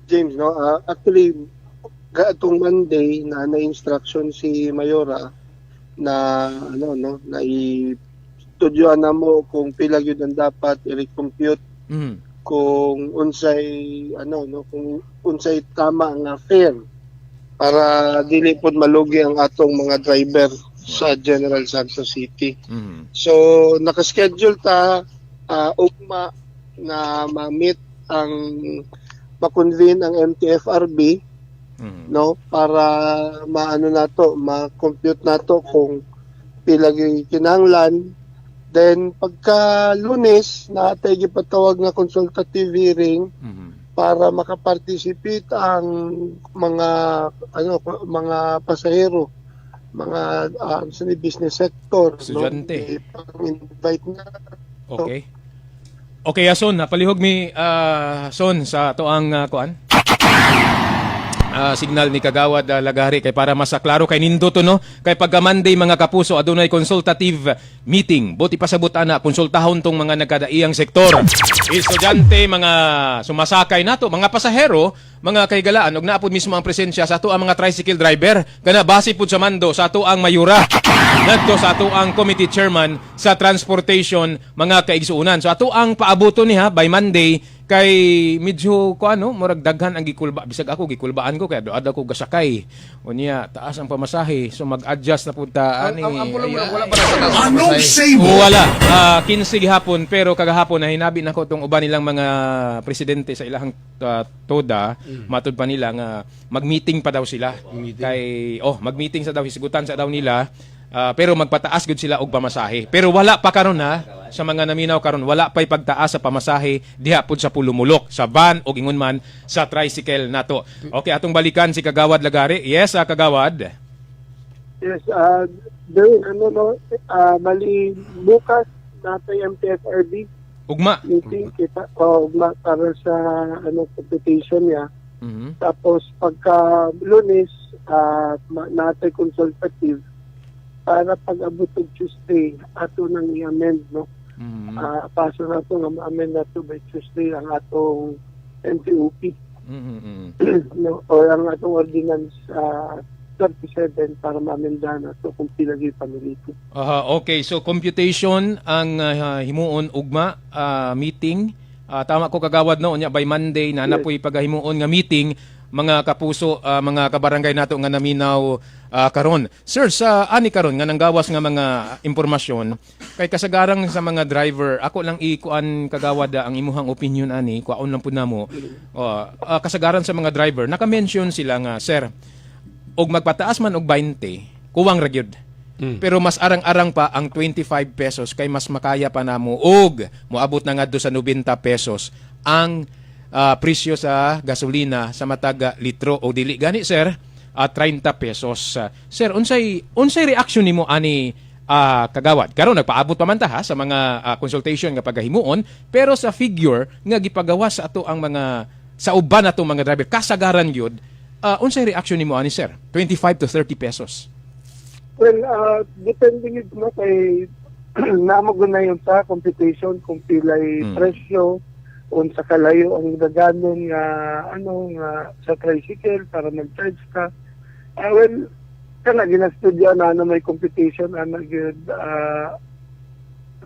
James, no, actually, atong Monday na instruction si Mayora na na i-studyoan na mo kung pila gyud ang dapat i-recompute kung unsay kung unsay tama nga fare para dili pod malugi ang atong mga driver sa General Santos City. So naka-schedule ta ugma na ma-meet ang ma-convene ang MTFRB no para ma-compute nato kung pila gyud kinahanglan. Then pagka Lunes natay gipatawag nga consultative hearing para makaparticipate ang mga pasahero, mga sa business sector, estudyante. Invite na. Okay. Okay, Son, napalihog mi Son sa toang kuan. Signal ni Kagawad Lagari kay para mas klaro kay nindo to no kay pagka Monday mga kapuso adunay consultative meeting buti pasabot ana konsultahon tong mga nagkadaiyang sektor, estudyante, mga sumasakay nato, mga pasahero, mga kaigalaan ug naapod mismo ang presensya sa ato ang mga tricycle driver kana base pud sa mando sa ato ang mayura ngadto sa ato ang committee chairman sa transportation mga kaigsuunan. So ato ang paabuto niha by Monday kay medyo murag daghan ang gikulba bisag ako gikulbaan ko kay ada ko gasakay unya taas ang pamasahe so mag-adjust na pud ta ani wala pa na wala 15 gihapon pero kagahapon na hinabi nako tong uban nilang mga presidente sa ilahang toda matud pa nila nga mag-meeting pa daw sila kay mag-meeting sa daw hisgutan sa daw nila. Pero magpataas gud sila og pamasahe. Pero wala pa karon sa mga naminaw karon wala pa'y pagtaas sa pamasahe diha pud sa pulumulok sa van o ingon man sa tricycle nato. Okay, atong balikan si Kagawad Lagari. Yes, Kagawad. Yes, bali bukas natay MTFRB Ugma. meeting kita ugma para sa competition niya. Tapos pagka Lunes natay consultative para pag-abot og Tuesday ato nang i-amend no. Paso na ito nga ma-amend na ito by Tuesday ang atong NTOP. No, or ang atong ordinance 37 para ma-amenda na ito kung pilagi pamilito. Okay, so computation ang himuon ugma meeting. Tama ko Kagawad no unya by Monday na napoy pagahimuon nga meeting mga kapuso, mga kabarangay nato nga naminaw karon. Sir, sa ani karon nga nanggawas nga mga impormasyon kay kasagarang sa mga driver, ako lang ikuan Kagawad ang imuhang opinion ani, kuaon lang pud namo. Kasagaran sa mga driver, naka-mention sila nga, sir, og magpataas man og 20, kuwang ra gyud. Pero mas arang-arang pa ang 25 pesos kay mas makaya pa namo og moabot na ngadto sa 90 pesos ang presyo sa gasolina sa matag litro o dili gani sir 30 pesos. Sir, unsay reaction nimo ani Kagawad? Karon nagpaabot pa man ta sa mga consultation nga pagahimuon pero sa figure nga gipagawas sa ato ang mga sa uban nato mga driver kasagaran gyud unsay reaction nimo ani sir? 25 to 30 pesos. Well, depende gid na kay namo na yun sa competition kung pilay presyo unsa kalayo ang daganon nga sa tricycle para mag-charge ka. Well, kana ginastudyo na may competition gyud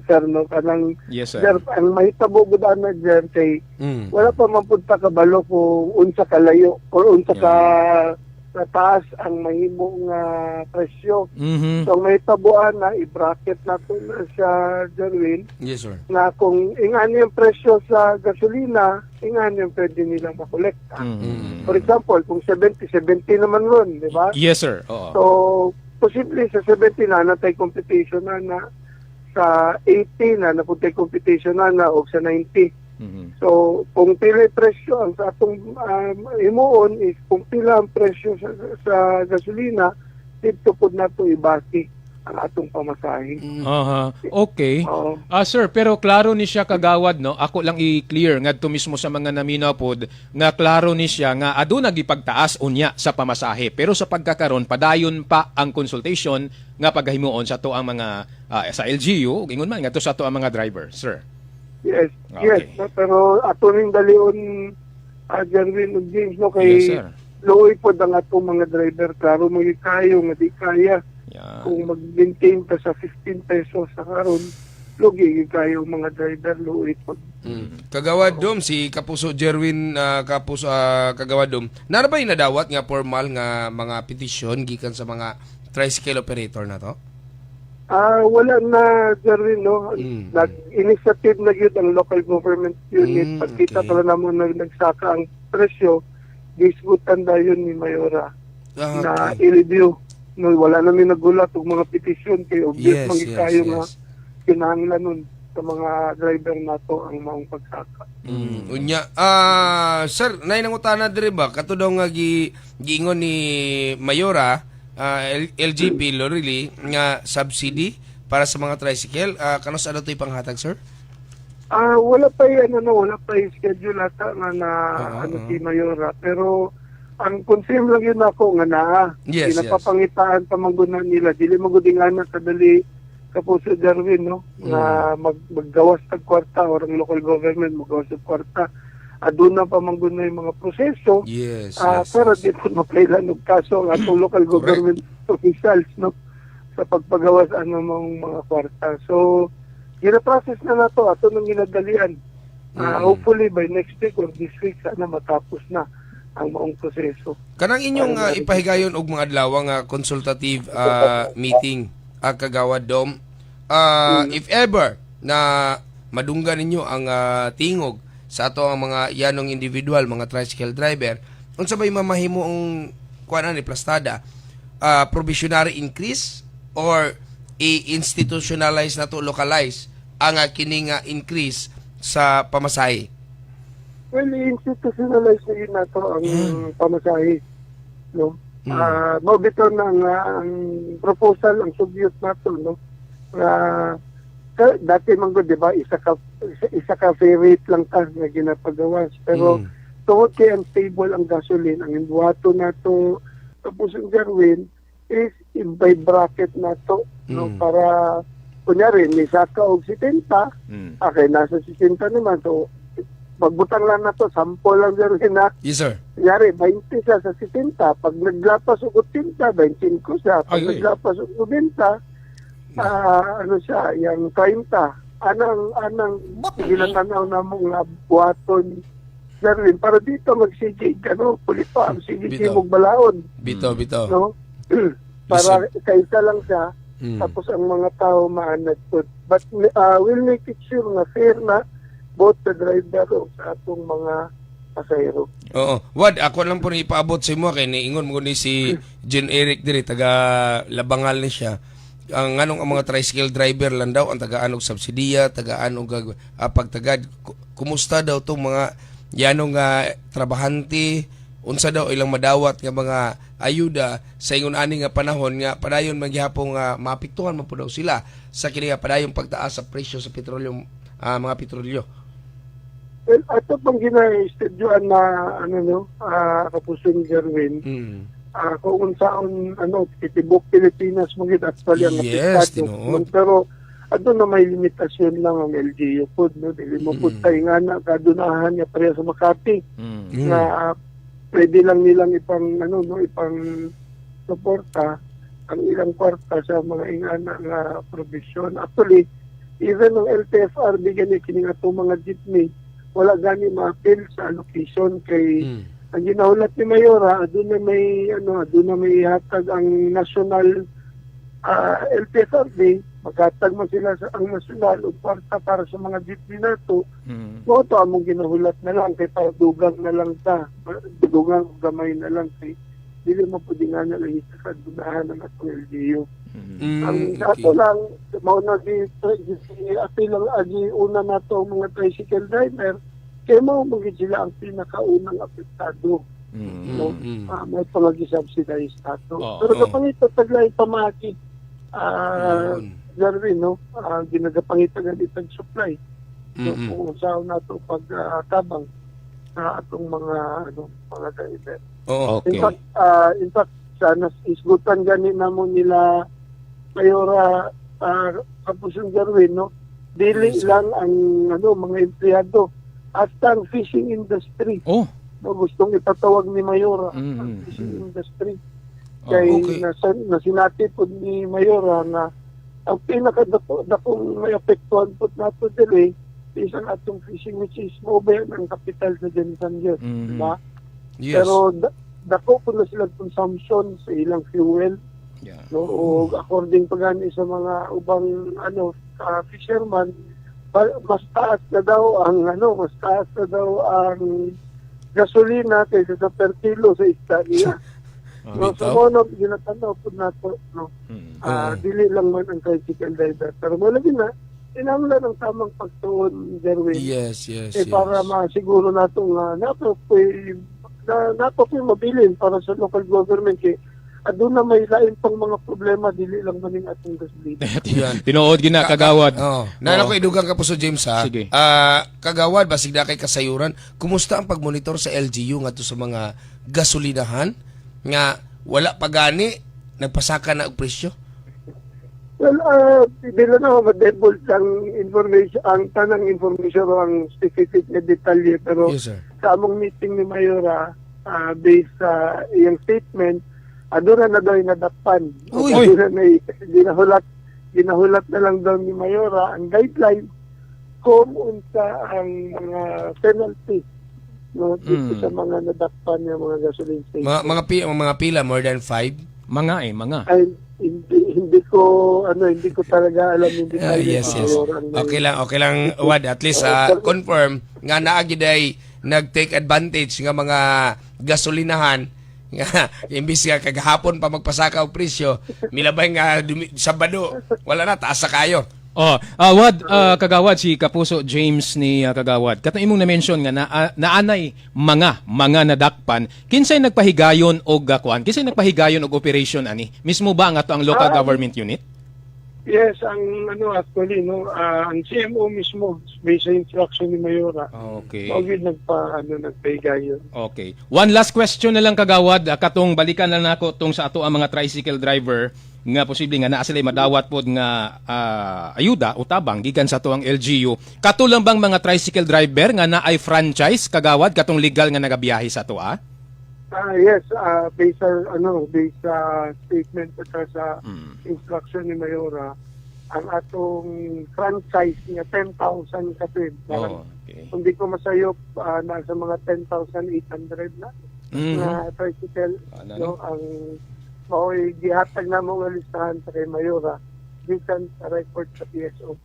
sir no kanang yes, sir. Ang mahitabo gud na diyan kay wala pa man pud kabalo kung unsa kalayo or unsa ka taas ang mahimo nga presyo. So may tabuan na i-bracket nato na siya Jerwin. Yes, sir. Na kung ingan yung presyo sa gasolina, ingan yung pwede nilang makolekta. For example, kung 70 naman ron, di ba? Yes, sir. So, posible sa 70 na natay competition na sa 80 na napuntay competition na o sa 90. So, kung pila presyo ang sa atong himuon is kung pila ang presyo sa gasolina, dito po na ito ibasi ang atong pamasahe. Okay. Sir, pero klaro ni siya Kagawad, no? Ako lang i-clear ngadto mismo sa mga naminaw pod nga klaro ni siya nga aduna gipagtaas unya sa pamasahe. Pero sa pagkakaron padayon pa ang consultation nga paghimuon sa to ang mga sa LGU, ingon man ngadto sa to ang mga driver, sir. Yes, Okay. yes. Pero ato ning dalion Jerwin ug James, no, Yes, kay sir. luoy po ang atong mga driver. Klaro magikayo nga di kaya. Yeah. Kung mag-maintain ta sa 15 pesos sa karon, lugi kayo mga driver, luoy po. Kagawad Dom, si Kapuso Jerwin Kapuso Kagawad Dom, nara ba nadawat nga formal nga mga petisyon gikan sa mga tricycle operator na to? Wala na, Jerwin, no? Mm. Nag-initiative na yun ang local government unit. Pagkita Okay. pala naman na nagsaka ang presyo, disgutan na yun ni Mayora na i-review. No, wala namin nagulat ng mga petisyon kay obvious kayo nga kinahanglan nun sa mga driver nato ang maong pagsaka. Unya, sir, nay nangutana diri ba kato daw nga giingon ni Mayora LGP Lorili nga subsidy para sa mga tricycle, kanos ano to ipanghatag, sir? Wala pa wala pa schedule ata nga na si Mayora, pero ang confirm lang yun ako nga na Yes, pinapapangitaan pa mangguna nila dili magudingan na kadali Kapuso Darwin, no, nga maggawas tag kwarta or ang local government maggawas tag kwarta. Aduna pa mangguna yung mga proseso. Yes, pero di po mapailan og kaso ang atong local government officials, no, sa pagpagawas mga kwarta. So gina-process na nato ato nang ginadalian. Hopefully by next week or this week sana matapos na ang maong proseso. Kanang inyong ipahigayon og mga adlaw nga consultative meeting Kagawad Dom, if ever na madunggan ninyo ang tingog sa ato ang mga yanong individual, mga tricycle driver, unsa bay mamahimo ang kuan ni plastada, provisionary increase or i-institutionalize na to, localize ang kining increase sa pamasahe? Well, institutionalize na yun nato ang pamasahe. No? Mabito na nga ang proposal, ang sugyot nato, no? Dati man ko, di ba, isa ka favorite lang ka na ginapagawas. Pero tungkol kay unstable ang gasoline, ang imbuhato nato, tapos ang Jerwin, is by bracket nato, no? Para, kunyari, may saka og 70, okay, nasa 60 naman, so, magbutang lang na to, sample lang Jerwin na. Yes, sir. Kunyari, 20 siya sa 60, pag naglapas og 80, 25 siya. Pag naglapas og 90, siya, yung 30. Anang ginatanaw na mong buhaton Jerwin, para dito mag-CJ ka, no? Pulipa, ang CJ mong balaon. Bito. No? Para kaisa lang siya, tapos ang mga tao maanad po. But we'll make it sure na fair na both the driver o sa atong mga pasahero. Oo. Wad, ako lang po ipaabot sa imo kay niingon mo ni si Jen Eric diri taga Labangal ni siya. Ang anong ang mga tricycle driver lang daw ang tagaan og subsidiya, tagaan og pagtagad. Kumusta daw tong mga yanong trabahante, unsa daw ilang madawat nga mga ayuda sa ingon ani nga panahon nga padayon maghihapon nga maapektuhan man po daw sila sa kini nga padayong pagtaas sa presyo sa petrolyo, mga petrolyo. Well, ato pang gina-estudyoan na Kapuso Jerwin, kung unsaon titibok Pilipinas mo gid actually ang apektado. Pero adto na may limitasyon lang ang LGU food, no? Dili mo pud tay nga na kadunahan niya pareha sa Makati. Na pwede lang nilang ipang suporta ang ilang kwarta sa mga ingana nga provision. Actually, even ng LTFR bigyan ni kini nga mga jeepney, wala gani ma-appeal sa allocation kay ang ginahulat ni Mayora, aduna may ihatag ang national LTFRB, maghatag mo sila sa ang national o kwarta para sa mga jeepney nato. So ito among ginahulat na lang kay dugang na lang dugang gamay na lang kay dili mo pwede nga na lang sa kadunahan ng atong LGU. Ang ato lang, mauna apil lang una na to mga tricycle driver, kaya magiging sila ang pinakaunang apektado. May pangag-subsidize nato. Pero kapag ito taglay pamaki, Jerwin, no? Ginagapangitan itag supply. So, kung saan nato pagtabang sa atong mga driver. Okay. In fact, sana isgutan gani namo nila Mayora Kapuso Jerwin, no? Dili lang ang mga empleyado, hasta ang fishing industry. no, gustong ipatawag ni Mayora Mm, ang mm, fishing mm. industry. Oh, Kay okay. nasinati po ni Mayora na ang pinakadakong may apektuhan po nato dili isang atong fishing which is mobile ang capital sa Jensen Dios, Mhm. diba? Yes. Pero dako po na sila consumption sa ilang fuel, Yeah. no, o according pa gani sa mga ubang fisherman, mas taas na daw ang gasolina kaysa sa per kilo sa isda niya. No, Bitaw. so mono ginatanaw po nato, no. Mm. Dili lang man ang tricycle driver, pero malagi na inamla ng tamang pagtuon, Jerwin. Yes. Para masiguro nato nga nato po mabilin para sa local government kay aduna may lain pang mga problema dili lang maning atong gasolina. Yan. Tinuod gina kagawad. Oh, nana ko Oo. idugang ka po sa James ha. Sige. Kagawad basig na kay kasayuran, kumusta ang pagmonitor sa LGU ngadto sa mga gasolinahan nga wala pa gani nagpasaka na og presyo? Well, bila na ma-debol ang information, ang tanang information o ang specific na detalye, pero Yes, sir. sa among meeting ni Mayora, based sa iyang statement, aduna na daw nadakpan. Uy! Aduna na ginahulat na lang daw ni Mayora ang guideline kung unsa ang mga penalty, no, dito sa mga nadakpan ng mga gasoline station. Mga pila more than 5? Mga. Ay, hindi ko talaga alam yung detalye. Yes. Mayora ang Okay lang Wad, at least confirm nga naa gid ay nag-take advantage nga mga gasolinahan nga imbis nga kagahapon pa magpasaka og presyo, milabay nga Sabado wala na taas sa kayo. Wad, kagawad si Kapuso James ni kagawad. Katong imong na-mention nga naanay mga nadakpan. Kinsay nagpahigayon og kuan? Kinsay nagpahigayon og operation ani? Mismo ba ang ato ang local government unit? Yes, ang actually ang CMO mismo based sa instruction ni Mayora. Okay. Ogid nagpahigayon. Okay. One last question na lang kagawad, katong balikan lang nako tong sa ato ang mga tricycle driver nga posible nga naa sila madawat pod nga ayuda o tabang gikan sa ato ang LGU. Kato lang bang mga tricycle driver nga naay franchise kagawad katong legal nga nagabiyahe sa ato Yes, based sa statement at sa instruction ni Mayora, ang atong franchise niya 10,000 kapit. Okay. Kung di ko masayop, nasa mga 10,800 na na tricycle. No, ang mao'y gihatag na mga listahan sa kay Mayora gikan sa record sa PSO.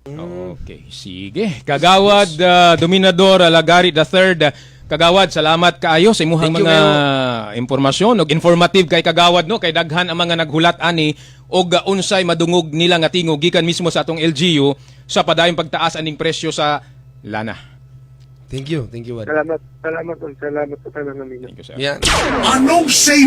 Okay, sige. Kagawad Dominador Alagari III. Kagawad, salamat kaayo sa imuhang Thank you, mga impormasyon ug informative kay kagawad no kay daghan ang mga naghulat ani og unsay madungog nila nga tingog gikan mismo sa atong LGU sa padayong pagtaas aning presyo sa lana. Thank you Wad. Salamat po tanan namin. Thank you, sir. Yan. Anong say